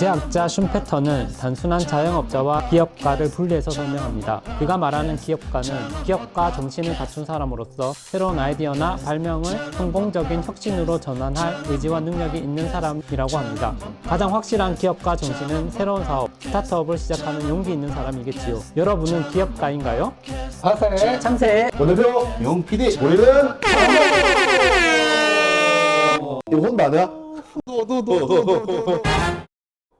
경제학자 슌페터는 단순한 자영업자와 기업가를 분리해서 설명합니다. 그가 말하는 기업가는 기업가 정신을 갖춘 사람으로서 새로운 아이디어나 발명을 성공적인 혁신으로 전환할 의지와 능력이 있는 사람이라고 합니다. 가장 확실한 기업가 정신은 새로운 사업, 스타트업을 시작하는 용기 있는 사람이겠지요. 여러분은 기업가인가요? 사사의 참새! 오늘도 용 PD 우리는 이거 혼나 아니야?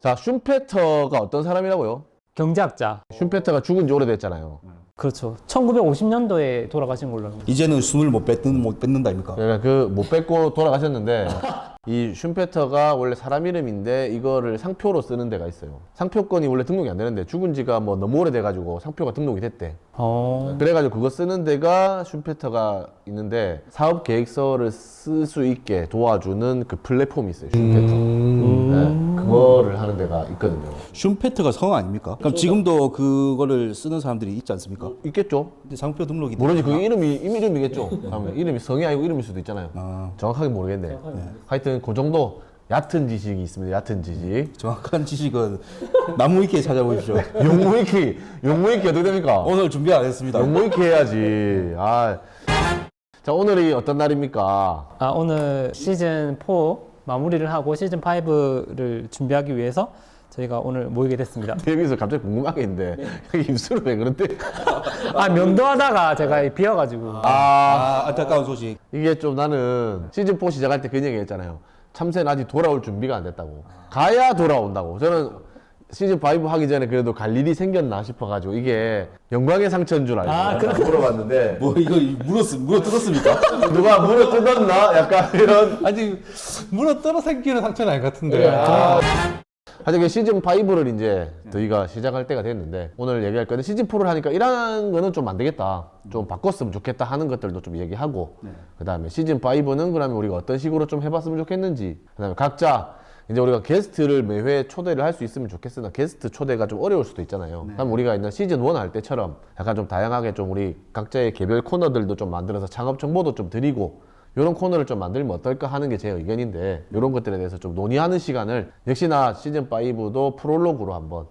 자, 슌페터가 어떤 사람이라고요? 경제학자. 슌페터가 죽은 지 오래됐잖아요. 그렇죠. 1950년도에 돌아가신 걸로 알고 있습니다. 이제는 숨을 못 뱉는다 아닙니까? 그러니까 그 못 뺏고 돌아가셨는데 이 슌페터가 원래 사람 이름인데 이거를 상표로 쓰는 데가 있어요. 상표권이 원래 등록이 안 되는데 죽은 지가 뭐 너무 오래돼가지고 상표가 등록이 됐대. 그래가지고 그거 쓰는 데가 슌페터가 있는데 사업 계획서를 쓸 수 있게 도와주는 그 플랫폼이 있어요. 슌페터. 네, 그거를 하는 데가 있거든요. 슌페터가 성 아닙니까? 그럼 지금도 그거를 쓰는 사람들이 있지 않습니까? 있겠죠? 근데 상표 등록이 모르지. 그게 이름이겠죠. 이름이 성이 아니고 이름일 수도 있잖아요. 정확하게 모르겠네. 하여튼 그 정도 얕은 지식이 있습니다. 얕은 지식. 정확한 지식은 나무위키에 찾아보십시오. 용무위키 어떻게 됩니까? 오늘 준비 안 했습니다. 용무위키 해야지. 자, 오늘이 어떤 날입니까? 오늘 시즌 4 마무리를 하고 시즌 5를 준비하기 위해서 저희가 오늘 모이게 됐습니다. 데뷔해서 갑자기 궁금한 게 있는데 입술은 왜 그런데? 면도하다가 제가 비어가지고 안타까운 소식. 이게 좀 나는 시즌 4 시작할 때 그 얘기 했잖아요. 참새는 아직 돌아올 준비가 안 됐다고. 가야 돌아온다고. 저는 시즌 5 하기 전에 그래도 갈 일이 생겼나 싶어가지고 이게 영광의 상처인 줄 알고 물어봤는데 뭐 이거 물어 뜯었습니까? 누가 물어 뜯었나? 약간 이런. 아직 물어 떨어 생기는 상처는 아닌 것 같은데. 하여튼 그 시즌 5를 이제 저희가 시작할 때가 됐는데 오늘 얘기할 건데 시즌 4를 하니까 이런 거는 좀 안 되겠다. 좀 바꿨으면 좋겠다 하는 것들도 좀 얘기하고 그 다음에 시즌 5는 그러면 우리가 어떤 식으로 좀 해봤으면 좋겠는지 그 다음에 각자 이제 우리가 게스트를 매회 초대를 할 수 있으면 좋겠으나 게스트 초대가 좀 어려울 수도 있잖아요. 그럼 우리가 있는 시즌 1 할 때처럼 약간 좀 다양하게 좀 우리 각자의 개별 코너들도 좀 만들어서 창업 정보도 좀 드리고 이런 코너를 좀 만들면 어떨까 하는 게 제 의견인데 이런 것들에 대해서 좀 논의하는 시간을 역시나 시즌 5도 프롤로그로 한번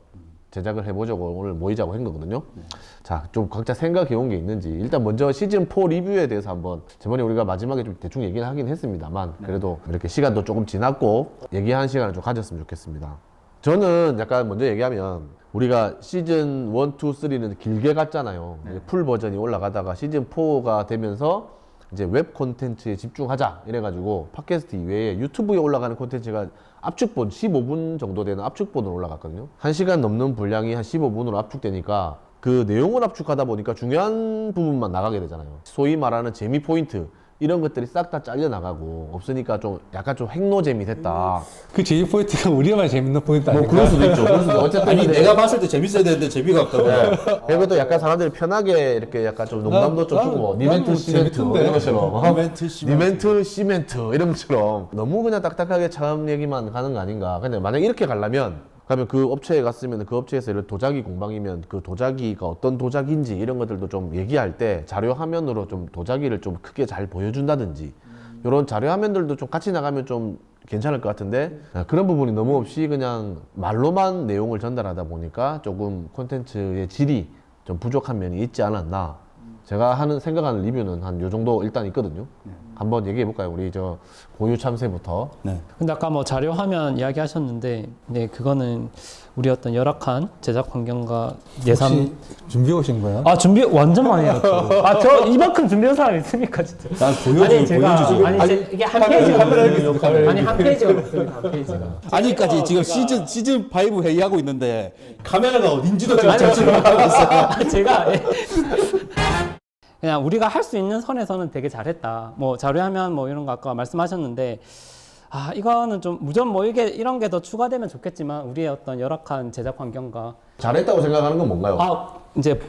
제작을 해보자고 오늘 모이자고 한 거거든요. 자, 좀 각자 생각해온 게 있는지 일단 먼저 시즌 4 리뷰에 대해서 한번 저번에 우리가 마지막에 좀 대충 얘기를 하긴 했습니다만 그래도 이렇게 시간도 조금 지났고 얘기하는 시간을 좀 가졌으면 좋겠습니다. 저는 약간 먼저 얘기하면 우리가 시즌 1, 2, 3는 길게 갔잖아요. 풀 버전이 올라가다가 시즌 4가 되면서 이제 웹 콘텐츠에 집중하자 이래가지고 팟캐스트 이외에 유튜브에 올라가는 콘텐츠가 압축본 15분 정도 되는 압축본으로 올라갔거든요. 1시간 넘는 분량이 한 15분으로 압축되니까 그 내용을 압축하다 보니까 중요한 부분만 나가게 되잖아요. 소위 말하는 재미 포인트 이런 것들이 싹 다 잘려 나가고 없으니까 좀 약간 좀 핵노잼이 됐다. 그 제이 포인트가 우리만 재밌는 포인트 아닐까? 그럴 수도 있죠. 그럴 수도 어쨌든 아니 근데 내가 봤을 때 재밌어야 되는데 재미가 없다고. 그리고 또 약간 사람들이 편하게 이렇게 약간 좀 농담도 좀 주고 니멘트 시멘트 재밌던데. 이런 것처럼 니멘트 시멘트 이런 것처럼 너무 그냥 딱딱하게 처음 얘기만 가는 거 아닌가. 근데 만약 이렇게 가려면 그러면 그 업체에 갔으면 그 업체에서 이런 도자기 공방이면 그 도자기가 어떤 도자기인지 이런 것들도 좀 얘기할 때 자료 화면으로 좀 도자기를 좀 크게 잘 보여준다든지 이런 자료 화면들도 좀 같이 나가면 좀 괜찮을 것 같은데 그런 부분이 너무 없이 그냥 말로만 내용을 전달하다 보니까 조금 콘텐츠의 질이 좀 부족한 면이 있지 않았나. 제가 생각하는 리뷰는 한 요 정도 일단 있거든요. 한번 얘기해 볼까요? 우리 저 고유 참새부터. 네. 근데 아까 뭐 자료 화면 이야기 하셨는데 그거는 우리 어떤 열악한 제작 환경과 예산 혹시 준비해 오신 거예요? 준비 완전 많이 했죠. 저 이만큼 준비한 사람 있습니까 진짜? 난 보여주지. 이게 한 페이지가 한 페이지가 없습니다. 한 페이지가. 아직까지 지금 시즌 5 회의하고 있는데 카메라가 어딘지도 지금 찾지를 못하고 있어요. 제가 그냥 우리가 할 수 있는 선에서는 되게 잘했다. 뭐 자료화면 뭐 이런 거 아까 말씀하셨는데 이거는 좀 무전 뭐 이런 게 더 추가되면 좋겠지만 우리의 어떤 열악한 제작 환경과 잘했다고 생각하는 건 뭔가요? 이제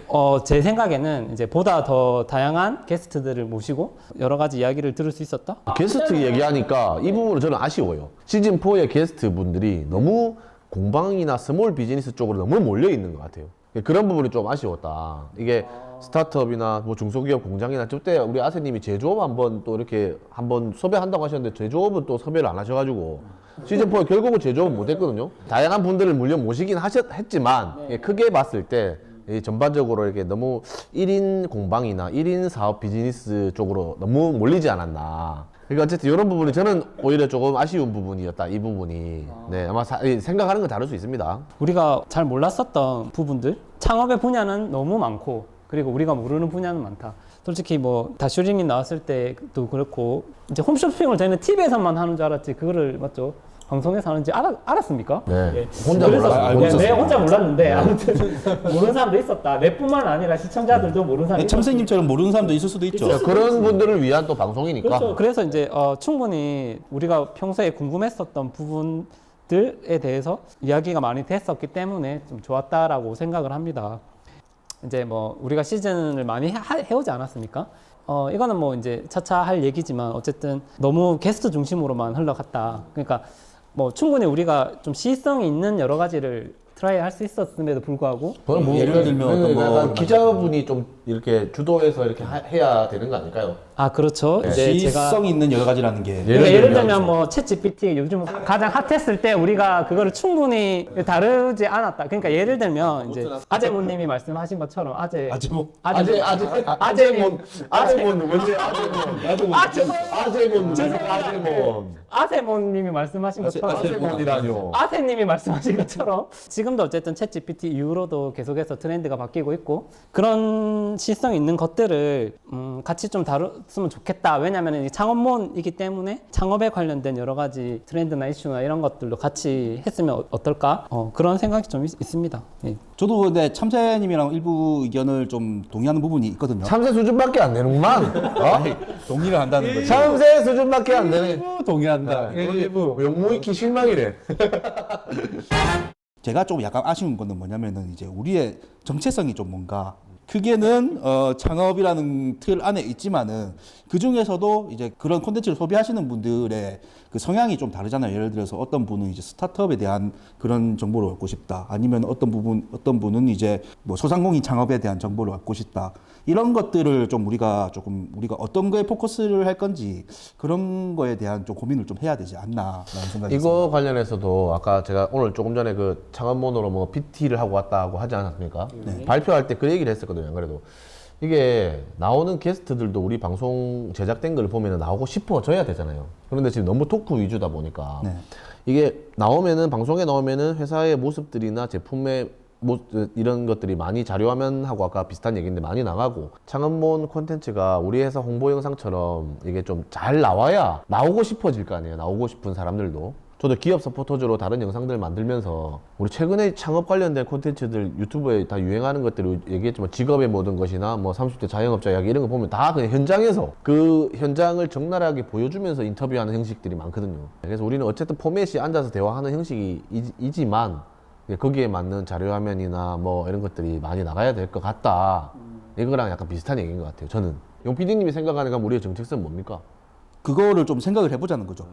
제 생각에는 이제 보다 더 다양한 게스트들을 모시고 여러 가지 이야기를 들을 수 있었다. 게스트 얘기하니까 이 부분은 저는 아쉬워요. 시즌 4의 게스트 분들이 너무 공방이나 스몰 비즈니스 쪽으로 너무 몰려 있는 것 같아요. 그런 부분이 좀 아쉬웠다. 이게 스타트업이나 뭐 중소기업 공장이나 그때 우리 아세님이 제조업 한번 또 이렇게 한번 섭외한다고 하셨는데 제조업은 또 섭외를 안 하셔가지고 시즌4 결국은 제조업 못했거든요. 다양한 분들을 물론 모시긴 했지만 크게 봤을 때 전반적으로 이렇게 너무 1인 공방이나 1인 사업 비즈니스 쪽으로 너무 몰리지 않았나. 그러니까 어쨌든 이런 부분이 저는 오히려 조금 아쉬운 부분이었다. 이 부분이. 네, 아마 생각하는 건 다를 수 있습니다. 우리가 잘 몰랐었던 부분들, 창업의 분야는 너무 많고 그리고 우리가 모르는 분야는 많다. 솔직히 뭐 다슈링이 나왔을 때도 그렇고 이제 홈쇼핑을 저희는 TV에서만 하는 줄 알았지 그거를 맞죠? 방송에서 하는지 알았습니까? 네. 혼자 몰랐어요. 네, 혼자 몰랐는데 아무튼 모르는 사람도 있었다. 내뿐만 아니라 시청자들도 모르는 사람이 참새님처럼 모르는 사람도 있을 수도 있죠. 그런 분들을 위한 또 방송이니까. 그렇죠. 그래서 이제 충분히 우리가 평소에 궁금했었던 부분들에 대해서 이야기가 많이 됐었기 때문에 좀 좋았다라고 생각을 합니다. 이제 뭐 우리가 시즌을 많이 해오지 않았습니까? 이거는 뭐 이제 차차 할 얘기지만 어쨌든 너무 게스트 중심으로만 흘러갔다. 그러니까 뭐 충분히 우리가 좀 시의성이 있는 여러 가지를 트라이 할 수 있었음에도 불구하고 뭐 예를 들면 어떤 뭐 기자분이 좀 이렇게 주도해서 이렇게 해야 되는 거 아닐까요? 아 그렇죠. 이제 제가 시성 있는 여러 가지라는 게 그러니까 예를 들면 뭐 챗GPT 요즘 가장 핫했을 때 우리가 그거를 충분히 다루지 않았다. 그러니까 예를 들면 이제 아재모님이 말씀하신 것처럼 아재모 아재모님이 말씀하신 것처럼 아세님이 말씀하신 것처럼 지금도 어쨌든 챗GPT 이후로도 계속해서 트렌드가 바뀌고 있고 그런 시성 있는 것들을 같이 좀 다뤘으면 좋겠다. 왜냐하면 이 창업몬이기 때문에 창업에 관련된 여러 가지 트렌드나 이슈나 이런 것들도 같이 했으면 어떨까? 그런 생각이 좀 있습니다. 예. 저도 근데 참새님이랑 일부 의견을 좀 동의하는 부분이 있거든요. 참새 수준밖에 안 되는구만. 동의를 한다는 거죠. 참새 수준밖에 안 되네. 동의한다. 일부 용무익히 실망이래. 제가 좀 약간 아쉬운 거는 뭐냐면은 이제 우리의 정체성이 좀 뭔가 크게는 창업이라는 틀 안에 있지만은 그 중에서도 이제 그런 콘텐츠를 소비하시는 분들의 그 성향이 좀 다르잖아요. 예를 들어서 어떤 분은 이제 스타트업에 대한 그런 정보를 얻고 싶다. 아니면 어떤 분은 이제 뭐 소상공인 창업에 대한 정보를 얻고 싶다. 이런 것들을 좀 우리가 어떤 거에 포커스를 할 건지 그런 거에 대한 좀 고민을 좀 해야 되지 않나라는 생각이 이거 있습니다. 관련해서도 아까 제가 오늘 조금 전에 그 창업몬으로 뭐 PT를 하고 왔다고 하지 않았습니까? 발표할 때 그 얘기를 했었거든요. 안 그래도 이게 나오는 게스트들도 우리 방송 제작된 걸 보면 나오고 싶어져야 되잖아요. 그런데 지금 너무 토크 위주다 보니까 네. 이게 나오면은 방송에 나오면은 회사의 모습들이나 제품의 이런 것들이 많이 자료화면하고 아까 비슷한 얘기인데 많이 나가고 창업몬 콘텐츠가 우리 회사 홍보 영상처럼 이게 좀 잘 나와야 나오고 싶어질 거 아니에요. 나오고 싶은 사람들도. 저도 기업 서포터즈로 다른 영상들 만들면서 우리 최근에 창업 관련된 콘텐츠들 유튜브에 다 유행하는 것들을 얘기했지만 직업의 모든 것이나 뭐 30대 자영업자 이야기 이런 거 보면 다 그냥 현장에서 그 현장을 적나라하게 보여주면서 인터뷰하는 형식들이 많거든요. 그래서 우리는 어쨌든 포맷이 앉아서 대화하는 형식이지만 거기에 맞는 자료 화면이나 뭐 이런 것들이 많이 나가야 될 것 같다. 이거랑 약간 비슷한 얘기인 것 같아요. 저는. 용 PD님이 생각하는 건 우리의 정체성은 뭡니까? 그거를 좀 생각을 해보자는 거죠.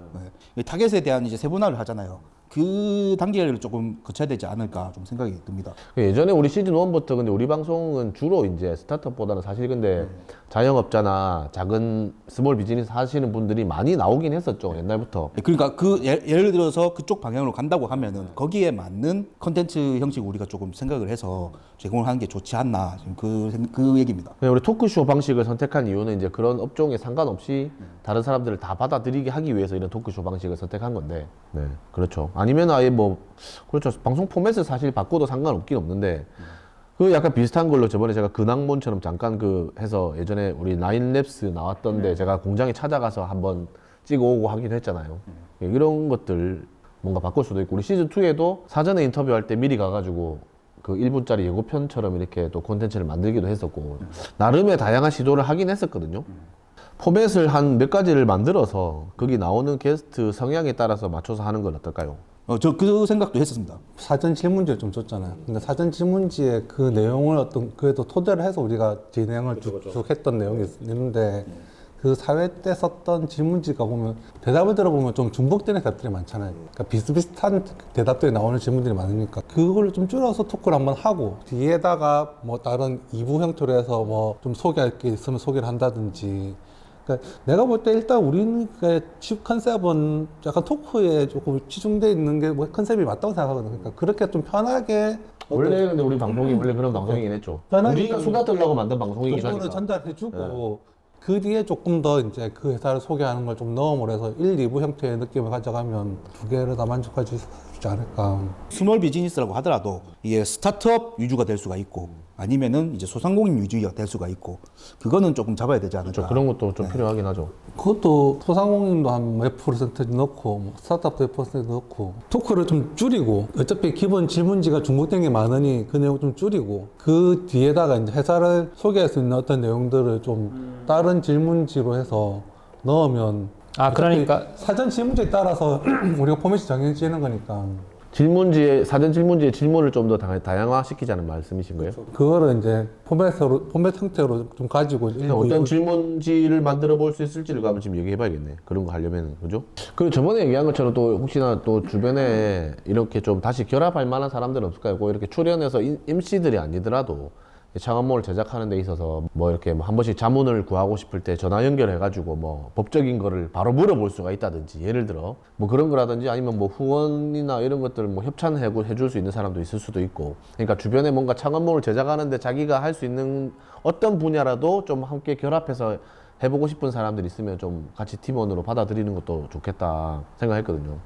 네. 타겟에 대한 이제 세분화를 하잖아요. 그 단계를 조금 거쳐야 되지 않을까 좀 생각이 듭니다. 예전에 우리 시즌 1부터 근데 우리 방송은 주로 이제 스타트업보다는 사실 근데 자영업자나 작은 스몰 비즈니스 하시는 분들이 많이 나오긴 했었죠. 옛날부터. 그러니까 예를 들어서 그쪽 방향으로 간다고 하면은 거기에 맞는 컨텐츠 형식 우리가 조금 생각을 해서 제공을 하는 게 좋지 않나 지금 그 얘기입니다. 그냥 우리 토크쇼 방식을 선택한 이유는 이제 그런 업종에 상관없이 다른 사람들을 다 받아들이게 하기 위해서 이런 토크쇼 방식을 선택한 건데. 네, 그렇죠. 아니면 아예 뭐 그렇죠. 방송 포맷을 사실 바꿔도 상관없긴 없는데 그 약간 비슷한 걸로 저번에 제가 근황몬처럼 잠깐 그 해서 예전에 우리 나인랩스 나왔던데 제가 공장에 찾아가서 한번 찍어오고 하기도 했잖아요. 이런 것들 뭔가 바꿀 수도 있고 우리 시즌 2에도 사전에 인터뷰할 때 미리 가가지고 그 1분짜리 예고편처럼 이렇게 또 콘텐츠를 만들기도 했었고 나름의 다양한 시도를 하긴 했었거든요. 포맷을 한 몇 가지를 만들어서 거기 나오는 게스트 성향에 따라서 맞춰서 하는 건 어떨까요? 저 그 생각도 했었습니다. 사전 질문지를 좀 줬잖아요. 근데 사전 질문지에 그 내용을 그래도 토대로 해서 우리가 진행을 쭉 했던 내용이 있는데 그 사회 때 썼던 질문지가 보면 대답을 들어보면 좀 중복되는 대답들이 많잖아요. 그러니까 비슷비슷한 대답들이 나오는 질문들이 많으니까 그걸 좀 줄여서 토크를 한번 하고 뒤에다가 뭐 다른 2부 형태로 해서 뭐 좀 소개할 게 있으면 소개를 한다든지. 그러니까 내가 볼 때 일단 우리는 컨셉은 약간 토크에 조금 치중돼 있는 게 뭐 컨셉이 맞다고 생각하거든요. 그러니까 그렇게 좀 편하게 원래 근데 우리 방송이 원래 그런 방송이긴 했죠. 편하게 우리가 수다 떨려고 만든 방송이긴 정보를 하니까. 전달해주고 그 뒤에 조금 더 이제 그 회사를 소개하는 걸 좀 넣음으로 해서 1, 2부 형태의 느낌을 가져가면 두 개를 다 만족할 수 있지 않을까. 스몰 비즈니스라고 하더라도 이게 스타트업 위주가 될 수가 있고 아니면은 이제 소상공인 위주가 될 수가 있고 그거는 조금 잡아야 되지 않을까. 그렇죠. 그런 것도 좀 필요하긴 하죠. 그것도 소상공인도 한 몇 %지 넣고 뭐 스타트업도 몇 % 넣고 토크를 좀 줄이고 어차피 기본 질문지가 중복된 게 많으니 그 내용 좀 줄이고 그 뒤에다가 이제 회사를 소개할 수 있는 어떤 내용들을 좀 다른 질문지로 해서 넣으면 아, 그러니까 사전 질문지에 따라서 우리가 포맷이 정해지는 거니까 질문지에 사전 질문지에 질문을 좀 더 다양화시키자는 말씀이신 거예요? 그거를 이제 포맷 형태로 좀 가지고 어떤 질문지를 만들어 볼 수 있을지를 한번 지금 얘기해 봐야겠네. 그런 거 하려면, 그죠? 그리고 저번에 얘기한 것처럼 또 혹시나 또 주변에 이렇게 좀 다시 결합할 만한 사람들은 없을까요? 꼭 이렇게 출연해서 MC들이 아니더라도 창업몰 제작하는 데 있어서 뭐 이렇게 뭐 한 번씩 자문을 구하고 싶을 때 전화 연결해가지고 뭐 법적인 거를 바로 물어볼 수가 있다든지 예를 들어 뭐 그런 거라든지 아니면 뭐 후원이나 이런 것들 뭐 해줄 수 있는 사람도 있을 수도 있고 그러니까 주변에 뭔가 창업몰을 제작하는데 자기가 할 수 있는 어떤 분야라도 좀 함께 결합해서 해보고 싶은 사람들이 있으면 좀 같이 팀원으로 받아들이는 것도 좋겠다 생각했거든요.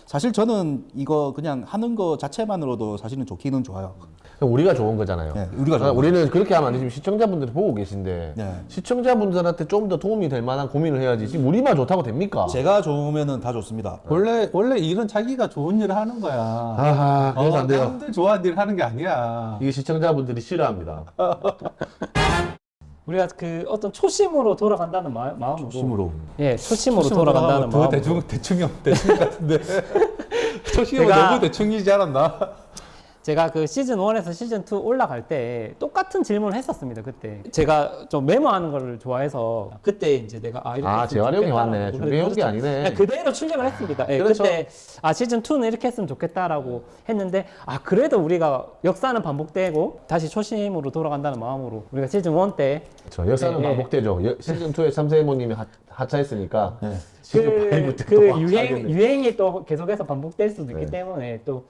사실 저는 이거 그냥 하는 거 자체만으로도 사실은 좋기는 좋아요. 우리가 좋은 거잖아요. 네, 우리가 좋은 우리는 그렇게 하면 안 되지. 지금 시청자분들이 보고 계신데 네. 시청자분들한테 좀 더 도움이 될 만한 고민을 해야지. 지금 우리만 좋다고 됩니까? 제가 좋으면은 다 좋습니다. 원래 일은 자기가 좋은 일을 하는 거야. 아하, 그래서 안 돼요. 남들 좋아하는 일을 하는 게 아니야. 이게 시청자분들이 싫어합니다. 우리가 그 어떤 초심으로 돌아간다는 마음으로 초심으로. 예, 초심으로 돌아간다는 더 마음으로 대충 같은데. 초심은 제가- 너무 대충이지 않았나? 제가 그 시즌 1에서 시즌 2 올라갈 때 똑같은 질문을 했었습니다. 그때 제가 좀 메모하는 거를 좋아해서 그때 이제 내가 이렇게 아, 했으면 재활용이 좋겠다라고. 왔네. 준비해온 게 아니네. 네, 그대로 출력을 했습니다. 예, 그렇죠. 그때 시즌 2는 이렇게 했으면 좋겠다라고 했는데 그래도 우리가 역사는 반복되고 다시 초심으로 돌아간다는 마음으로 우리가 시즌 1 때 저 역사는 네, 반복되죠. 시즌 2에 참새모님이 하차했으니까 네. 시즌 5 때 그 또 하차하겠네. 유행이 또 계속해서 반복될 수도 있기 네. 때문에 또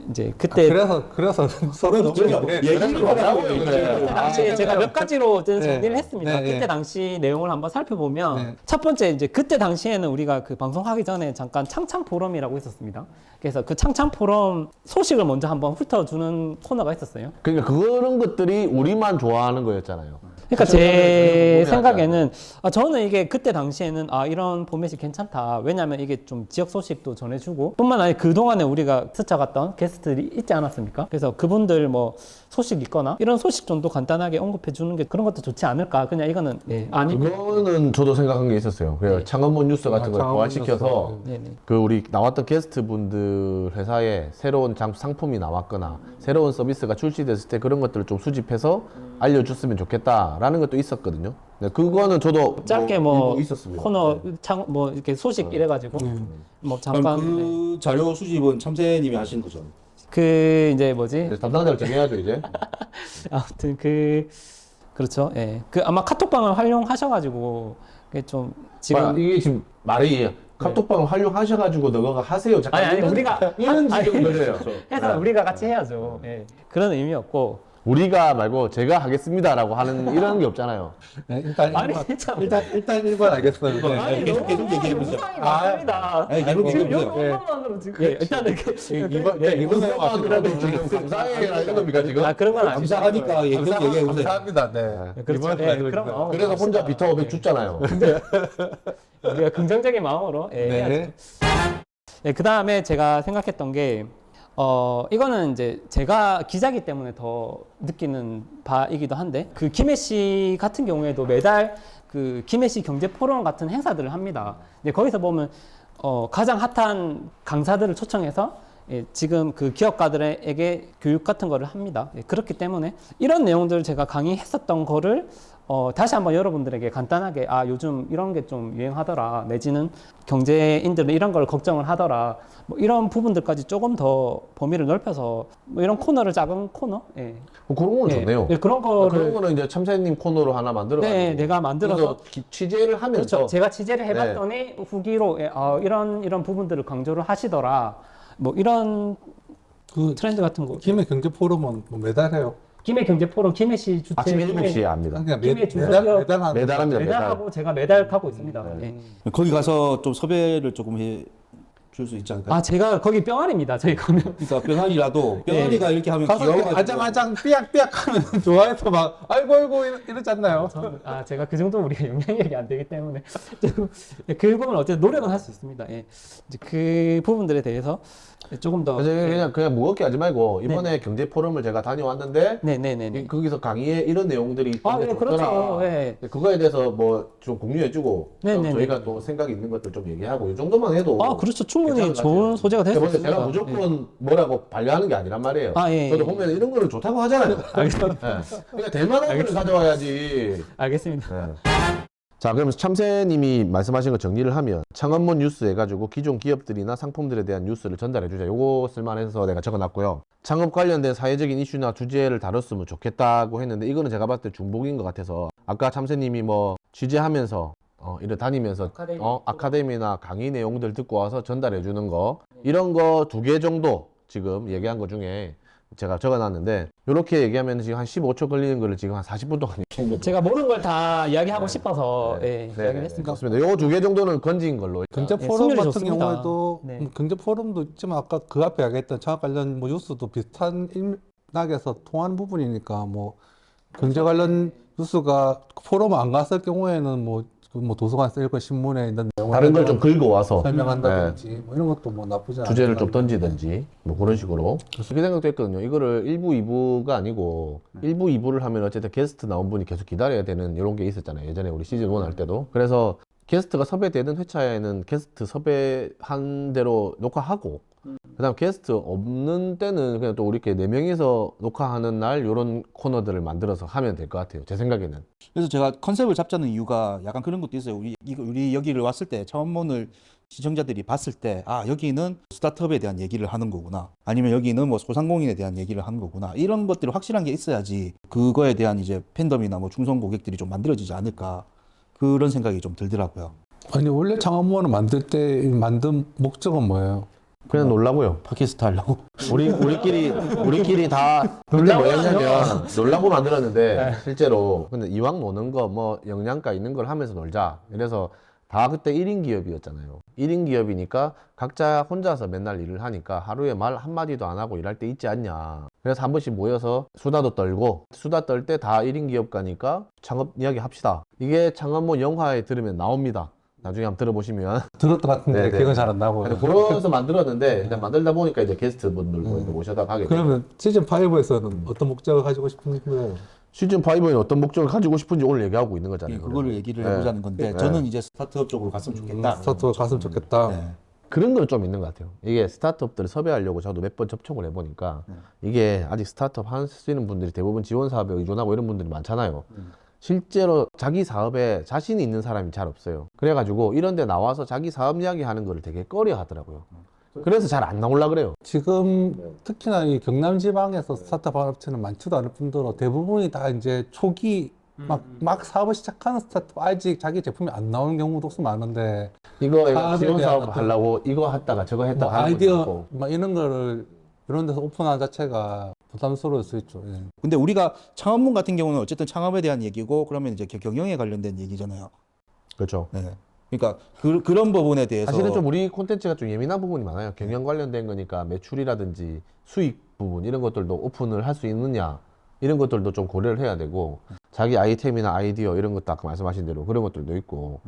이제 그때 그래서 서로 너무 얘기를 하라고요, 그래. 그때 당시에 제가 몇 가지로 네. 정리를 했습니다. 네, 네. 그때 당시 내용을 한번 살펴보면 네. 첫 번째 이제 그때 당시에는 우리가 그 방송하기 전에 잠깐 창창 포럼이라고 있었습니다. 그래서 그 창창 포럼 소식을 먼저 한번 훑어주는 코너가 있었어요. 그러니까 그런 것들이 우리만 좋아하는 거였잖아요. 그러니까 그런 제 거 생각에는 저는 이게 그때 당시에는 이런 포맷이 괜찮다. 왜냐하면 이게 좀 지역 소식도 전해주고 뿐만 아니라 그동안에 우리가 스쳐갔던 게스트들이 있지 않았습니까? 그래서 그분들 뭐 소식 있거나 이런 소식 정도 간단하게 언급해 주는 게 그런 것도 좋지 않을까. 그냥 이거는 아니 그거는 저도 생각한 게 있었어요. 그래요. 창업문 뉴스 같은 걸 창업문 부활시켜서 뉴스. 네네. 그 우리 나왔던 게스트분들 회사에 새로운 상품이 나왔거나 새로운 서비스가 출시됐을 때 그런 것들을 좀 수집해서 알려줬으면 좋겠다라는 것도 있었거든요. 네, 그거는 저도 짧게 일부 있었습니다. 코너 네. 뭐 이렇게 소식 이래가지고 뭐 잠깐 그 자료 수집은 참새님이 하신 거죠? 그 이제 뭐지 그래서 담당자를 정해야죠 이제. 아무튼 그렇죠. 예. 그 아마 카톡방을 활용하셔가지고 그게 좀 지금 이게 지금 말이 카톡방을 활용하셔가지고 너가 하세요. 잠깐 아니, 이런- 우리가 이런 지금 거예요. 해서 우리가 같이 해야죠. 예. 그런 의미였고 우리가 말고 제가 하겠습니다라고 하는 이런 게 없잖아요. 일단 아니 일반- 참 일단 1번 알겠어요. 네. 아니 계속 너무 얘기해보세요. 상황이 많습니다. 아니, 계속 지금 얘기해보세요. 요것만으로 지금 일단은 이번에라도 지금 감사해라는 겁니까 지금? 그런 건 아니죠. 감사하니까 계속 얘기해보세요. 감사합니다. 네. 그렇죠. 예, 그런 마음으로 그래서 혼자 비타 500 줬잖아요. 우리가 긍정적인 마음으로 해야죠. 네. 네, 그 다음에 제가 생각했던 게, 이거는 이제 제가 기자기 때문에 더 느끼는 바이기도 한데, 그 김해시 같은 경우에도 매달 그 김해시 경제 포럼 같은 행사들을 합니다. 근데 거기서 보면, 가장 핫한 강사들을 초청해서 예, 지금 그 기업가들에게 교육 같은 거를 합니다. 예, 그렇기 때문에 이런 내용들을 제가 강의했었던 거를 다시 한번 여러분들에게 간단하게 요즘 이런 게 좀 유행하더라, 내지는 경제인들은 이런 걸 걱정을 하더라, 뭐 이런 부분들까지 조금 더 범위를 넓혀서 뭐 이런 코너를, 작은 코너, 예. 그런 거는 예, 좋네요. 예, 그런 그런 거를 거는 이제 참새님 코너로 하나 만들어 네, 내가 만들어서 취재를 하면서 그렇죠. 제가 취재를 해봤더니 후기로 이런 부분들을 강조를 하시더라. 뭐 이런 그 트렌드 같은 거. 김해 경제 포럼은 뭐 매달 해요. 김해 경제 포럼 김해시 주최 아침 7시에 합니다. 그러니까 김해 매달 중소기업 매달 하는 매달합니다. 매달. 매달하고 제가 매달 가고 있습니다. 예. 거기 가서 좀 섭외를 조금 해 줄 수 있지 않을까요? 제가 거기 병아리입니다. 저희 가면. 그러니까 병아리라도 병아리가 이렇게 하면 가서 귀여워가지고 아장아장 삐약삐약 하면 좋아해서 막 아이고 이러지 않나요? 제가 그 정도 우리가 영향력이 안 되기 때문에 그 부분 어쨌든 노력은 할 수 있습니다. 예. 이제 그 부분들에 대해서 조금 더 그냥 무겁게 하지 말고 이번에 경제 포럼을 제가 다녀왔는데 네네네. 거기서 강의에 이런 내용들이 있던데 예, 그렇죠. 예. 그거에 대해서 뭐 좀 공유해주고 네네네. 저희가 또 생각이 있는 것들 좀 얘기하고 이 정도만 해도 그렇죠. 충분히 괜찮은 것 좋은 같아요. 소재가 될 수 근데 있습니다. 제가 무조건 뭐라고 반려하는 게 아니란 말이에요. 예. 저도 보면 이런 거는 좋다고 하잖아요. 그러니까 될 만한 걸 가져와야지. 알겠습니다. 네. 자, 그러면 참새님이 말씀하신 거 정리를 하면 창업문 뉴스 해가지고 기존 기업들이나 상품들에 대한 뉴스를 전달해주자. 요거 쓸만해서 내가 적어놨고요. 창업 관련된 사회적인 이슈나 주제를 다뤘으면 좋겠다고 했는데 이거는 제가 봤을 때 중복인 것 같아서 아까 참새님이 뭐 취재하면서 이래 다니면서 아카데미나 강의 내용들 듣고 와서 전달해주는 거 이런 거 2개 정도 지금 얘기한 거 중에 제가 적어놨는데 이렇게 얘기하면 지금 한 15초 걸리는 거를 지금 한 40분 동안 얘기한 거죠. 제가 모르는 걸 다 이야기하고 싶어서 이야기를 했습니다. 그렇습니다. 요거 2개 정도는 건진 걸로. 경제 예, 포럼 승률이 같은 좋습니다. 경우에도 네. 경제 포럼도 있지만 아까 그 앞에 이야기했던 창업 관련 뭐 뉴스도 비슷한 맥락에서 통하는 부분이니까 뭐 경제 관련 뉴스가 포럼 안 갔을 경우에는 뭐 도서관에서 읽은 신문에 있는 내용을 다른 걸 좀 긁어 와서 설명한다든지 뭐 이런 것도 뭐 나쁘지 않아요. 주제를 좀 던지든지 뭐 그런 식으로 그렇게 생각도 했거든요. 이거를 1부, 2부가 아니고 1부, 2부를 하면 어쨌든 게스트 나온 분이 계속 기다려야 되는 이런 게 있었잖아요. 예전에 우리 시즌 1 할 때도. 그래서 게스트가 섭외되는 회차에는 게스트 섭외한 대로 녹화하고 그다음 게스트 없는 때는 그냥 또 우리께 4명이서 녹화하는 날 이런 코너들을 만들어서 하면 될 것 같아요. 제 생각에는. 그래서 제가 컨셉을 잡자는 이유가 약간 그런 것도 있어요. 우리 여기를 왔을 때 창업문을 시청자들이 봤을 때 여기는 스타트업에 대한 얘기를 하는 거구나, 아니면 여기는 뭐 소상공인에 대한 얘기를 하는 거구나, 이런 것들이 확실한 게 있어야지 그거에 대한 이제 팬덤이나 뭐 충성 고객들이 좀 만들어지지 않을까, 그런 생각이 좀 들더라고요. 아니 원래 창업문을 만들 때 만든 목적은 뭐예요? 그냥 놀라고요. 팟캐스트 하려고. 우리끼리 다 그때 뭐였냐면 놀라고 만들었는데 실제로 근데 이왕 노는 거 뭐 영양가 있는 걸 하면서 놀자. 그래서 다 그때 1인 기업이었잖아요. 1인 기업이니까 각자 혼자서 맨날 일을 하니까 하루에 말 한마디도 안 하고 일할 때 있지 않냐. 그래서 한 번씩 모여서 수다도 떨고 수다 떨 때 다 1인 기업가니까 창업 이야기 합시다. 이게 창업문 영화에 들으면 나옵니다. 나중에 한번 들어보시면 들었던 것 같은데 네네. 기억은 잘 안 나고. 그래서 만들었는데 일단 만들다 보니까 이제 게스트분들 모셔다 하게 돼요. 그러면 시즌 5에서는 어떤 목적을 가지고 싶은 거예요? 시즌 5에는 어떤 목적을 가지고 싶은지 오늘 얘기하고 있는 거잖아요. 그거를 얘기를 네. 해보자는 건데 네. 저는 이제 스타트업 쪽으로 갔으면 좋겠다. 스타트업 갔으면 좋겠다. 네. 그런 건 좀 있는 것 같아요. 이게 스타트업들을 섭외하려고 저도 몇 번 접촉을 해보니까 이게 아직 스타트업 하시는 분들이 대부분 지원 사업에 의존하고 이런 분들이 많잖아요. 실제로 자기 사업에 자신이 있는 사람이 잘 없어요. 그래가지고 이런 데 나와서 자기 사업 이야기 하는 거를 되게 꺼려 하더라고요. 그래서 잘 안 나오려고 그래요. 지금 특히나 이 경남 지방에서 스타트업 업체는 많지도 않을 뿐더러 대부분이 다 이제 초기 막 사업을 시작하는 스타트업 아직 자기 제품이 안 나오는 경우도 수 많은데 이거 사업에 지원 대한 사업 어떤 하려고 이거 했다가 저거 뭐 했다가 하는 아이디어 것도 막 이런 거를 이런 데서 오픈하는 자체가 부담스러울 수 있죠. 예. 근데 우리가 창업문 같은 경우는 어쨌든 창업에 대한 얘기고 그러면 이제 경영에 관련된 얘기잖아요. 그렇죠. 네. 그러니까 그런 부분에 대해서 사실은 좀 우리 콘텐츠가 좀 예민한 부분이 많아요. 경영 관련된 거니까 매출이라든지 수익 부분 이런 것들도 오픈을 할 수 있느냐 이런 것들도 좀 고려를 해야 되고 자기 아이템이나 아이디어 이런 것도 아까 말씀하신 대로 그런 것들도 있고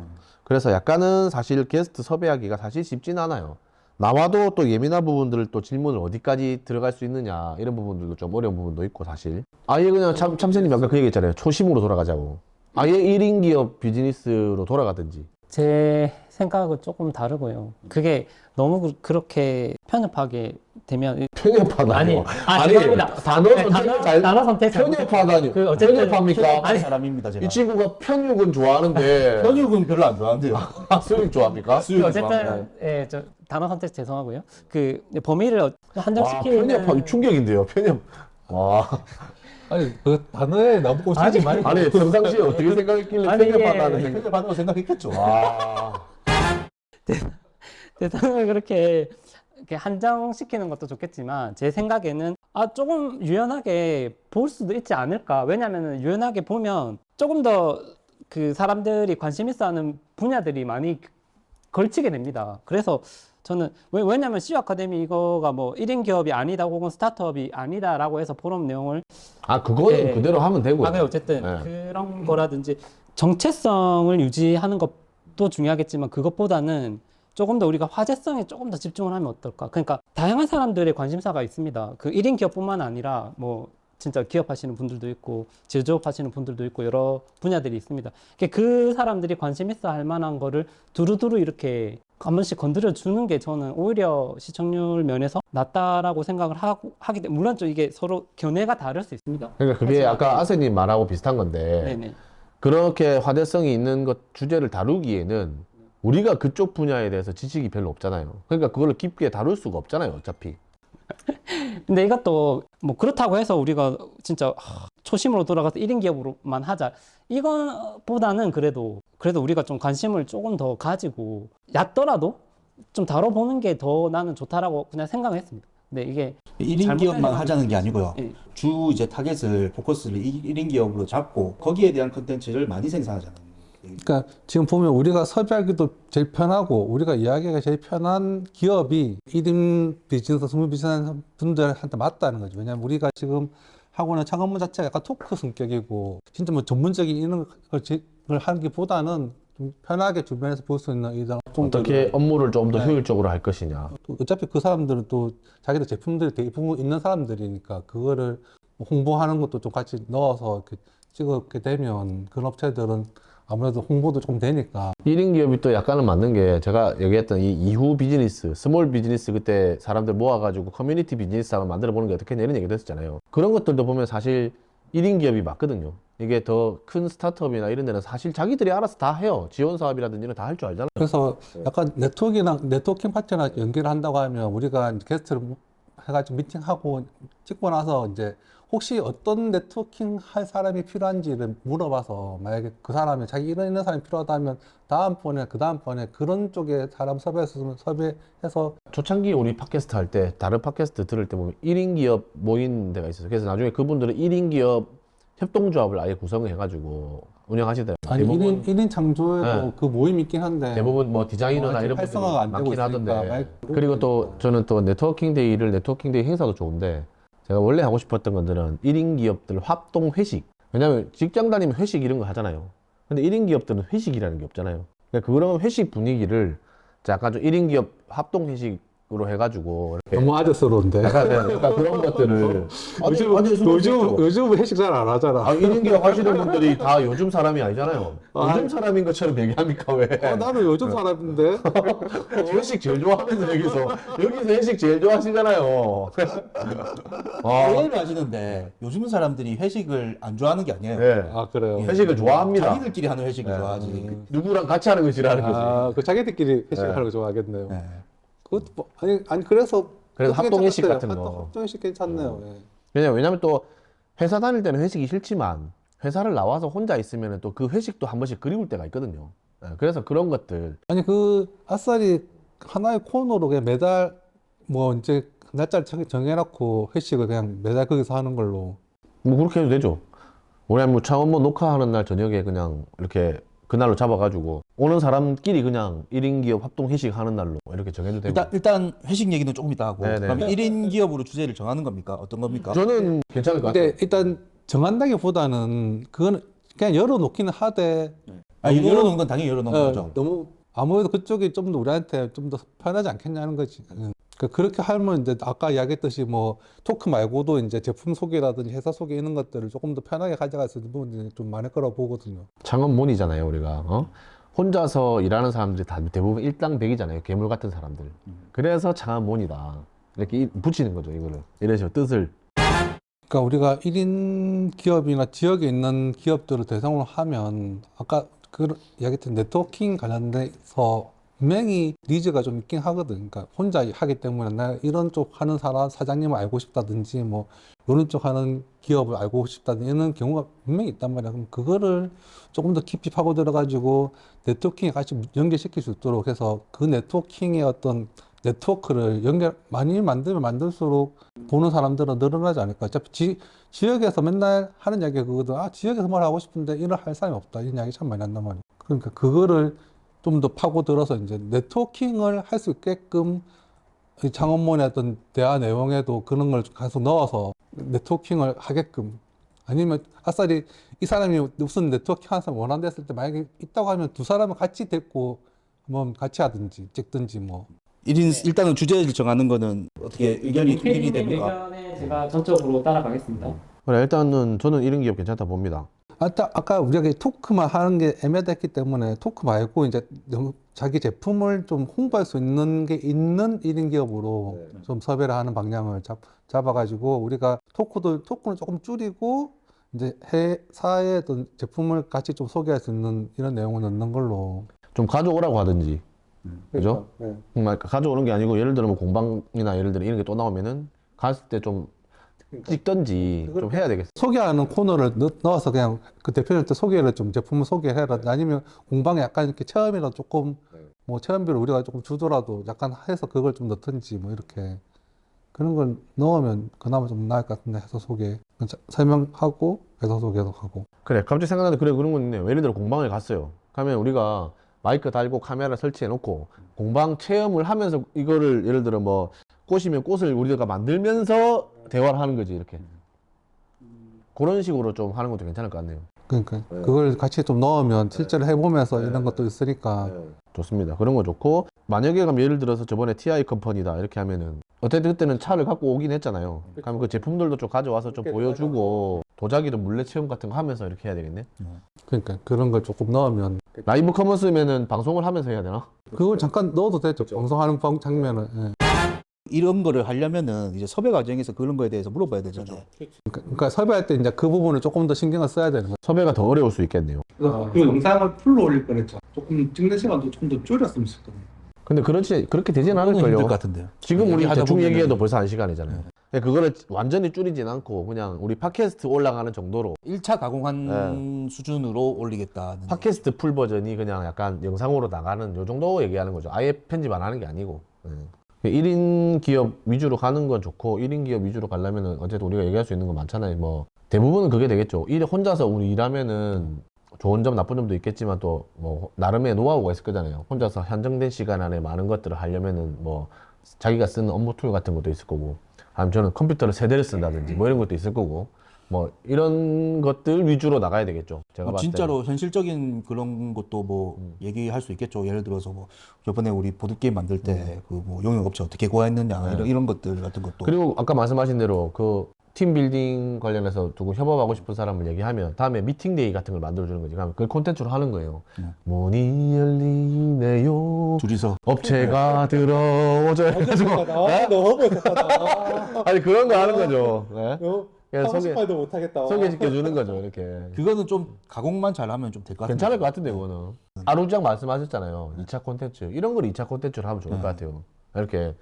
그래서 약간은 사실 게스트 섭외하기가 사실 쉽진 않아요. 나와도 또 예민한 부분들을 또 질문을 어디까지 들어갈 수 있느냐 이런 부분들도 좀 어려운 부분도 있고 사실 아예 그냥 참새님 아까 그 얘기했잖아요. 초심으로 돌아가자고. 아예 1인 기업 비즈니스로 돌아가든지. 제 생각은 조금 다르고요. 그게 너무 그렇게 편협하게 되면 편협하다뇨. 죄송합니다. 단어 네, 선택 잘 단어 선택 편협하다뇨. 그 어쨌든 편협합니까? 아니 사람입니다 제가. 이 친구가 편육은 좋아하는데 편육은 별로 안 좋아하는데요. 수육 좋아합니까? 수육은 어쨌든 좋아합니다. 예, 저 단어 선택 죄송하고요. 그 범위를 와, 한정시키는 편협 충격인데요. 편협. 와. 아니 그 단어에 나보고 쓰지 말고 아니 평상시에 어떻게 생각했길래 아니, 편협하다는 이게 생각. 편협하다고 생각했겠죠. 와. 대상을 그렇게 이렇게 한정시키는 것도 좋겠지만 제 생각에는 조금 유연하게 볼 수도 있지 않을까. 왜냐하면 유연하게 보면 조금 더 그 사람들이 관심 있어하는 분야들이 많이 걸치게 됩니다. 그래서 저는 왜냐하면 CU 아카데미 이거가 뭐 1인 기업이 아니다 혹은 스타트업이 아니다라고 해서 포럼 내용을 그거는 네. 그대로 하면 되고요. 근데 어쨌든 네. 그런 거라든지 정체성을 유지하는 것도 중요하겠지만 그것보다는 조금 더 우리가 화제성에 조금 더 집중을 하면 어떨까? 그러니까 다양한 사람들의 관심사가 있습니다. 그 1인 기업뿐만 아니라 뭐 진짜 기업하시는 분들도 있고 제조업 하시는 분들도 있고 여러 분야들이 있습니다. 그 사람들이 관심 있어 할 만한 거를 두루두루 이렇게 한 번씩 건드려 주는 게 저는 오히려 시청률 면에서 낫다라고 생각을 하기 때문에 물론 좀 이게 서로 견해가 다를 수 있습니다. 그러니까 그게 아까 아세님 말하고 비슷한 건데 네네. 그렇게 화제성이 있는 것 주제를 다루기에는 우리가 그쪽 분야에 대해서 지식이 별로 없잖아요. 그러니까 그걸 깊게 다룰 수가 없잖아요, 어차피. 근데 이것도 뭐 그렇다고 해서 우리가 진짜 초심으로 돌아가서 1인 기업으로만 하자. 이거보다는 그래도 우리가 좀 관심을 조금 더 가지고 얕더라도 좀 다뤄보는 게 더 나는 좋다라고 그냥 생각을 했습니다. 근데 이게 1인 기업만 하자는 게 아니고요. 예. 주 이제 타겟을 포커스를 1인 기업으로 잡고 거기에 대한 컨텐츠를 많이 생산하자는. 그러니까 지금 보면 우리가 섭외하기도 제일 편하고 우리가 이야기가 제일 편한 기업이 1인 비즈니스, 스몰 비즈니스 분들한테 맞다는 거죠. 왜냐하면 우리가 지금 하고 있는 창업문 자체가 약간 토크 성격이고 진짜 뭐 전문적인 이런 걸 하기보다는 좀 편하게 주변에서 볼 수 있는 이런 어떻게 업무를 좀 더 효율적으로 할 것이냐. 또 어차피 그 사람들은 또 자기들 제품들이 대부분 있는 사람들이니까 그거를 홍보하는 것도 좀 같이 넣어서 이렇게 찍게 되면 그런 업체들은 아무래도 홍보도 좀 되니까 1인 기업이 또 약간은 맞는 게 제가 얘기했던 이 이후 비즈니스, 스몰 비즈니스 그때 사람들 모아가지고 커뮤니티 비즈니스 한번 만들어 보는 게 어떻겠냐 이런 얘기도 했었잖아요. 그런 것들도 보면 사실 1인 기업이 맞거든요. 이게 더 큰 스타트업이나 이런 데는 사실 자기들이 알아서 다 해요. 지원 사업이라든지 이런 다 할 줄 알잖아요. 그래서 약간 네트워킹 파트나 연결을 한다고 하면 우리가 이제 게스트를 해가지고 미팅하고 찍고 나서 이제 혹시 어떤 네트워킹 할 사람이 필요한지를 물어봐서 만약에 그 사람이 자기 이런 사람이 필요하다면 다음번에 그 다음번에 그런 쪽에 사람 섭외해서 초창기 우리 팟캐스트 할 때 다른 팟캐스트 들을 때 보면 1인 기업 모인 데가 있어요. 그래서 나중에 그분들은 1인 기업 협동조합을 아예 구성을 해가지고 운영하시더라고요. 아니 대부분, 1인 창조에도 네. 그 모임이 있긴 한데 대부분 뭐 디자이너나 아직 이런 분들이 활성화가 안 되고 많긴 있으니까 하던데. 그리고 또 저는 또 네트워킹 데이 행사도 좋은데 제가 원래 하고 싶었던 건들은 1인 기업들 합동 회식. 왜냐면 직장 다니면 회식 이런 거 하잖아요. 근데 1인 기업들은 회식이라는 게 없잖아요. 그러니까 그런 회식 분위기를 약간 좀 1인 기업 합동 회식으로 해가지고 이렇게 너무 아재스러운데 약간 그런 것들을 요즘 회식 잘 안 하잖아. 1인 기업 하시는 분들이 다 요즘 사람이 아니잖아요. 요즘 사람인 것처럼 얘기합니까 왜? 나는 요즘 사람인데 회식 제일 좋아하면서 여기서 회식 제일 좋아하시잖아요. 회의를 하시는데 요즘 사람들이 회식을 안 좋아하는 게 아니에요. 네. 아 그래요. 회식을 좋아합니다. 자기들끼리 하는 회식을 좋아하지. 누구랑 같이 하는 거 싫어하는 거지. 그 자기들끼리 회식하는 거 좋아하겠네요. 네. 그것도 뭐, 아니 그래서 합동 회식 괜찮았어요. 같은 거. 합동 회식 괜찮네요. 예. 왜냐면 또 회사 다닐 때는 회식이 싫지만 회사를 나와서 혼자 있으면 또 그 회식도 한 번씩 그리울 때가 있거든요. 그래서 그런 것들. 아니 그 아싸리 하나의 코너로 그냥 매달 뭐 이제 날짜를 정해놓고 회식을 그냥 매달 거기서 하는 걸로. 뭐 그렇게 해도 되죠. 우리 뭐 창원모 녹화하는 날 저녁에 그냥 이렇게 그날로 잡아가지고 오는 사람끼리 그냥 1인 기업 합동 회식 하는 날로 이렇게 정해도 되고. 일단 회식 얘기는 조금 이따 하고. 네네. 그럼 1인 기업으로 주제를 정하는 겁니까? 어떤 겁니까? 저는 괜찮을 것 같아요. 근데 일단 정한다기보다는 그거는 그냥 열어놓기는 하되 열어놓은 건 당연히 열어놓은 거죠. 너무 아무래도 그쪽이 좀 더 우리한테 좀 더 편하지 않겠냐는 거지. 그러니까 그렇게 하면 이제 아까 이야기했듯이 뭐 토크 말고도 이제 제품 소개라든지 회사 소개 이런 것들을 조금 더 편하게 가져갈 수 있는 부분들이 좀 많을 거라고 보거든요. 창업몬이잖아요, 우리가. 혼자서 일하는 사람들이 다 대부분 일당백이잖아요. 괴물 같은 사람들. 그래서 창업몬이다. 이렇게 붙이는 거죠. 이거를 이런 식으로 뜻을. 그러니까 우리가 1인 기업이나 지역에 있는 기업들을 대상으로 하면 아까 그 이야기했던 네트워킹 관련돼서 분명히 니즈가 좀 있긴 하거든. 그러니까 혼자 하기 때문에 나 이런 쪽 하는 사장님을 알고 싶다든지 뭐 이런 쪽 하는 기업을 알고 싶다든지 이런 경우가 분명히 있단 말이야. 그럼 그거를 조금 더 깊이 파고 들어가지고 네트워킹에 같이 연결시킬 수 있도록 해서 그 네트워킹의 어떤 네트워크를 많이 만들면 만들수록 보는 사람들은 늘어나지 않을까. 어차피 지역에서 맨날 하는 이야기가 그거든. 아, 지역에서 뭘 하고 싶은데 일을 할 사람이 없다. 이런 이야기 참 많이 한단 말이야. 그러니까 그거를 좀 더 파고들어서 이제 네트워킹을 할 수 있게끔 이 창업문의 어떤 대화 내용에도 그런 걸 계속 넣어서 네트워킹을 하게끔 아니면 아싸리 이 사람이 무슨 네트워킹 하는 사람 원한다 했을 때 만약에 있다고 하면 두 사람을 같이 데리고 한번 같이 하든지 찍든지 뭐 1인 일단은 주제를 정하는 거는 어떻게 의견이 통일이 됩니까? 의견에 제가 전적으로 따라가겠습니다. 그래, 일단은 저는 이런 기업 괜찮다 봅니다. 아까 우리가 토크만 하는 게 애매했기 때문에 토크 말고 이제 자기 제품을 좀 홍보할 수 있는 게 있는 1인 기업으로 좀 섭외를 하는 방향을 잡아가지고 우리가 토크는 조금 줄이고 이제 회사의 어떤 제품을 같이 좀 소개할 수 있는 이런 내용을 넣는 걸로. 좀 가져오라고 하든지. 그죠? 네. 가져오는 게 아니고 예를 들어 뭐 공방이나 예를 들어 이런 게 또 나오면은 갔을 때 좀 찍던지 좀 해야 되겠어. 소개하는 코너를 넣어서 그냥 그 대표님한테 소개를 좀 제품을 소개해라. 아니면 공방에 약간 이렇게 체험이라도 조금 뭐 체험비를 우리가 조금 주더라도 약간 해서 그걸 좀 넣든지 뭐 이렇게 그런 걸 넣으면 그나마 좀 나을 것 같은데 해서 소개 설명하고 해서 소개도 하고. 그래, 갑자기 생각나는데 그래 그런 건 있네요. 예를 들어 공방을 갔어요. 가면 우리가 마이크 달고 카메라 설치해 놓고 공방 체험을 하면서 이거를 예를 들어 뭐 꽃이면 꽃을 우리가 만들면서 대화를 하는 거지 이렇게. 그런 식으로 좀 하는 것도 괜찮을 것 같네요. 그러니까 그걸 같이 좀 넣으면 실제로 해보면서 이런 것도 있으니까. 좋습니다. 그런 거 좋고 만약에 그럼 예를 들어서 저번에 TI 컴퍼니다 이렇게 하면은 어쨌든 그때는 차를 갖고 오긴 했잖아요. 그러면 그 제품들도 좀 가져와서 좀 보여주고 도자기도 물레 체험 같은 거 하면서 이렇게 해야 되겠네. 그러니까 그런 걸 조금 넣으면 라이브 커머스면은 방송을 하면서 해야 되나? 그걸 잠깐 넣어도 되죠. 방송하는 장면을. 예. 이런 거를 하려면은 이제 섭외 과정에서 그런 거에 대해서 물어봐야 되잖아요. 그러니까 섭외할 때 이제 그 부분을 조금 더 신경을 써야 되는 거죠. 섭외가 더 어려울 수 있겠네요. 그래서 그 영상을 풀로 올릴 뻔했죠. 조금 찍는 시간도 좀 더 줄였으면 좋겠거든요. 근데 그렇게 되지는 그거는 힘들 않을걸요. 것 같은데요. 지금 우리 얘기하다 대충 보면은- 얘기해도 벌써 1시간이잖아요. 그거를 완전히 줄이진 않고 그냥 우리 팟캐스트 올라가는 정도로 1차 가공한 수준으로 올리겠다는. 팟캐스트 풀 버전이 그냥 약간 영상으로 나가는 요 정도 얘기하는 거죠. 아예 편집 안 하는 게 아니고. 1인 기업 위주로 가는 건 좋고 1인 기업 위주로 가려면 어쨌든 우리가 얘기할 수 있는 거 많잖아요. 뭐 대부분은 그게 되겠죠. 혼자서 우리 일하면은 좋은 점 나쁜 점도 있겠지만 또 뭐 나름의 노하우가 있을 거잖아요. 혼자서 한정된 시간 안에 많은 것들을 하려면은 뭐 자기가 쓰는 업무 툴 같은 것도 있을 거고 아니면 저는 컴퓨터를 세 대를 쓴다든지 뭐 이런 것도 있을 거고 뭐 이런 것들 위주로 나가야 되겠죠. 제가 봤을 진짜로 현실적인 그런 것도 뭐 얘기할 수 있겠죠. 예를 들어서 뭐 저번에 우리 보드게임 만들 때 그 뭐 용역업체 어떻게 구했느냐 이런 것들 같은 것도. 그리고 아까 말씀하신 대로 그 팀빌딩 관련해서 누구 협업하고 싶은 사람을 얘기하면 다음에 미팅데이 같은 걸 만들어주는 거지. 그러면 그걸 콘텐츠로 하는 거예요. 문이 열리네요. 둘이서 업체가 들어오죠. 해가지고 너무 멋있다. 아니 그런 거 하는 거죠. 네. 그냥 하고 못하겠다. 소개시켜주는 거죠. 이렇게. 그거는 좀 가공만 잘하면 좀 될 것 같아요. 괜찮을 것 같은데 그거는. 아루장 말씀하셨잖아요. 2차 콘텐츠. 이런 걸 2차 콘텐츠로 하면 좋을 것 같아요. 이렇게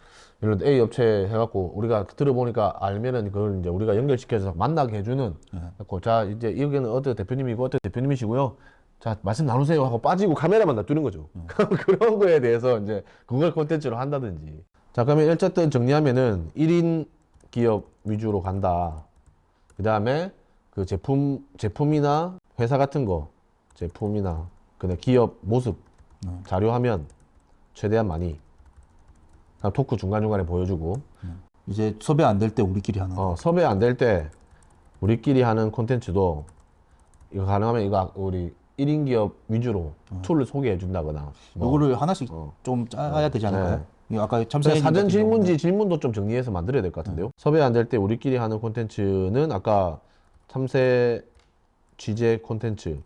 예를 들어 A 업체 해갖고 우리가 들어보니까 알면은 그걸 이제 우리가 연결시켜서 만나게 해주는. 그래갖고 자 이제 여기는 어떤 대표님이고 어떤 대표님이시고요. 자 말씀 나누세요 하고 빠지고 카메라만 놔두는 거죠. 그런 거에 대해서 이제 그걸 콘텐츠로 한다든지. 자 그러면 어쨌든 정리하면은 1인 기업 위주로 간다. 그 다음에 그 제품이나 회사 같은 거 제품이나 그냥 기업 모습 자료화면 최대한 많이 토크 중간중간에 보여주고 이제 섭외 안 될 때 우리끼리 하는. 섭외 안 될 때 우리끼리 하는 콘텐츠도 이거 가능하면 이거 우리 1인 기업 위주로 툴을 소개해 준다거나 뭐. 이거를 하나씩 좀 짜야 되지 않을까요? 이거 아까 참사님 사전 같은 질문지 질문도 좀 정리해서 만들어야 될 것 같은데요. 섭외 안 될 때 우리끼리 하는 콘텐츠는 아까 참새 취재 콘텐츠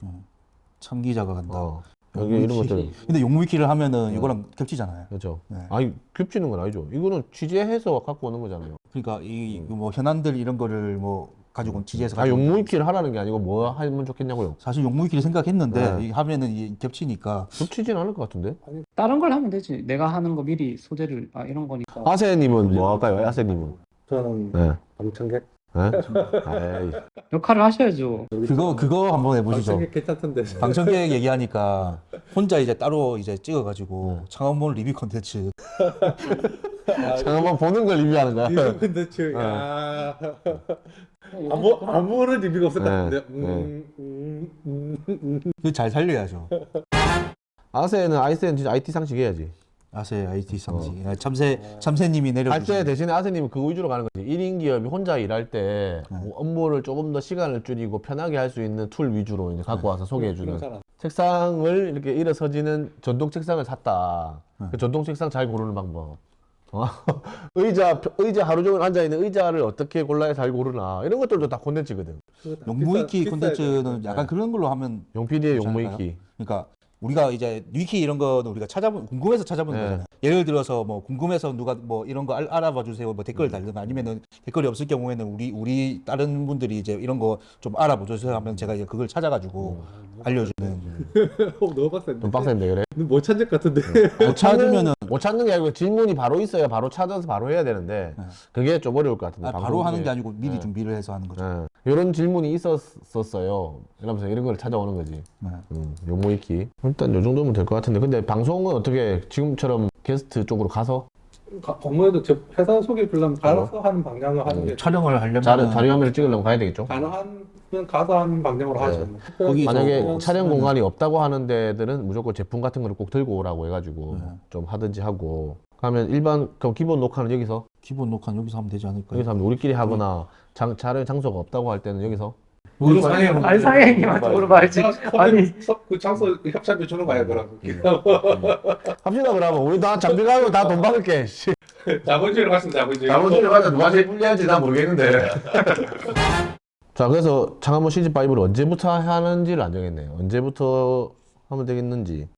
참기자가 간다. 여기 이런 것들 근데 용무위키를 하면은 이거랑 겹치잖아요. 그렇죠. 네. 아니 겹치는 건 아니죠. 이거는 취재해서 갖고 오는 거잖아요. 그러니까 이 뭐 현안들 이런 거를 뭐 가지고 취재해서 아 가지고 용무위키를 하라는 게 아니고 뭐 하면 좋겠냐고요. 사실 용무위키를 생각했는데 네. 이 하면은 이게 겹치니까 겹치진 않을 것 같은데. 다른 걸 하면 되지. 내가 하는 거 미리 소재를 이런 거니까. 아세님은 뭐 할까요? 아세님은? 저는 네. 방청객. 네? 에이. 역할을 하셔야죠. 그거 한번 해보시죠. 방청객 괜찮던데. 방청객 얘기하니까 혼자 이제 따로 이제 찍어가지고 창원몰 리뷰 콘텐츠 잠깐만 보는 걸 리뷰하는 거야. 리뷰 콘텐츠. 야. 아무런 리뷰가 없을 것 네, 같은데. 그 잘 살려야죠. 아세는 아이세는 진짜 IT 상식 해야지. 아세 IT 상식 참새님이 할 때 내려주신 대신에 아세님은 그거 위주로 가는 거지. 1인 기업이 혼자 일할 때 뭐 업무를 조금 더 시간을 줄이고 편하게 할 수 있는 툴 위주로 이제 갖고 와서 소개해주는. 책상을 이렇게 일어서지는 전동 책상을 샀다. 그 전동 책상 잘 고르는 방법. 의자 하루 종일 앉아 있는 의자를 어떻게 골라야 잘 고르나 이런 것들도 다 콘텐츠거든. 용무위키 콘텐츠는 약간 그런 걸로 하면 용PD의 괜찮을까요? 용무위키. 그러니까 우리가 이제 위키 이런 거는 우리가 궁금해서 찾아보는 네. 거잖아요. 예를 들어서 뭐 궁금해서 누가 뭐 이런 거 알아봐 주세요. 뭐 댓글 달거나 아니면은 댓글이 없을 경우에는 우리 다른 분들이 이제 이런 거 좀 알아봐 주세요 하면 제가 이제 그걸 찾아가지고 알려주는. 너무 빡센데. 좀 빡센데 그래? 못 찾을 것 같은데. 못 찾으면은 못 찾는 게 아니고 질문이 바로 있어야 바로 찾아서 바로 해야 되는데 그게 좀 어려울 것 같은데. 바로 하는 게 아니고 미리 준비를 해서 하는 거죠. 이런 질문이 있었어요. 이러면서 이런 걸 찾아오는 거지. 네. 용무위키. 일단 요 정도면 될 것 같은데. 근데 방송은 어떻게 지금처럼 게스트 쪽으로 가서 공무원도 제 회사 소개 주려면 가서 하는 방향을 하는 게 촬영을 하려면 자료 화면을 찍으려면 가야 되겠죠. 가능하면 가서 하는 방향으로 하죠. 거기 만약에 촬영 공간이 없다고 하는 데들은 무조건 제품 같은 거를 꼭 들고 오라고 해가지고 좀 하든지 하고. 그러면 그럼 기본 녹화는 여기서 기본 녹화는 여기서 하면 되지 않을까요? 여기서 하면 우리끼리 하거나 촬영 장소가 없다고 할 때는 여기서. 아니 사장님한테 물어봐야지. 아니 그 장소 협찬비 주는 거야 그럼. 합시다 그러면 우리 다 장비 가고 다 돈 받을게. 씨. 자본주의로 갔으면 자본주의. 자본주의로 가자. 누가 제일 불리한지 난 모르겠는데. 자, 그래서 창한문 시즌 5를 언제부터 하는지를 안 정했네요. 언제부터 하면 되겠는지.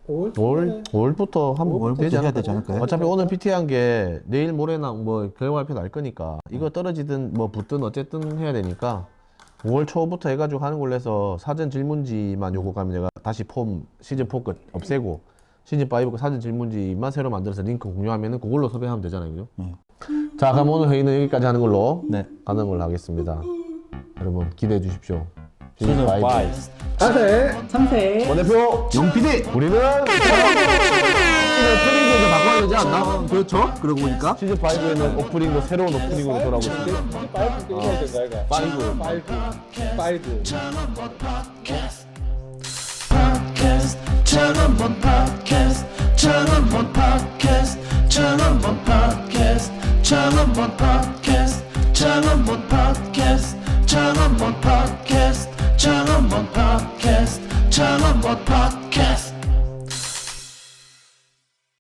5월부터 하면 되지 해야 않을까요? 되지 않을까요? 어차피 오늘 PT한 게 내일 모레나 뭐 결과 발표 날 거니까 이거 떨어지든 뭐 붙든 어쨌든 해야 되니까 5월 초부터 해가지고 하는 걸로 해서 사전 질문지만 요구하면 제가 다시 시즌 4 끝 없애고 시즌 5 그 사전 질문지만 새로 만들어서 링크 공유하면은 그걸로 섭외하면 되잖아요, 그죠? 자, 그럼 오늘 회의는 여기까지 하는 걸로 가는 걸로 하겠습니다. 여러분 기대해 주십시오. 시즌 5. 참새. 원대표 용PD! 우리는 오프닝도 이제 바꿔야 되지 않나? 그렇죠. 그러고 보니까 시즌 5에는 오프닝도 새로운 오프닝으로 돌아오고 있습니다. 5.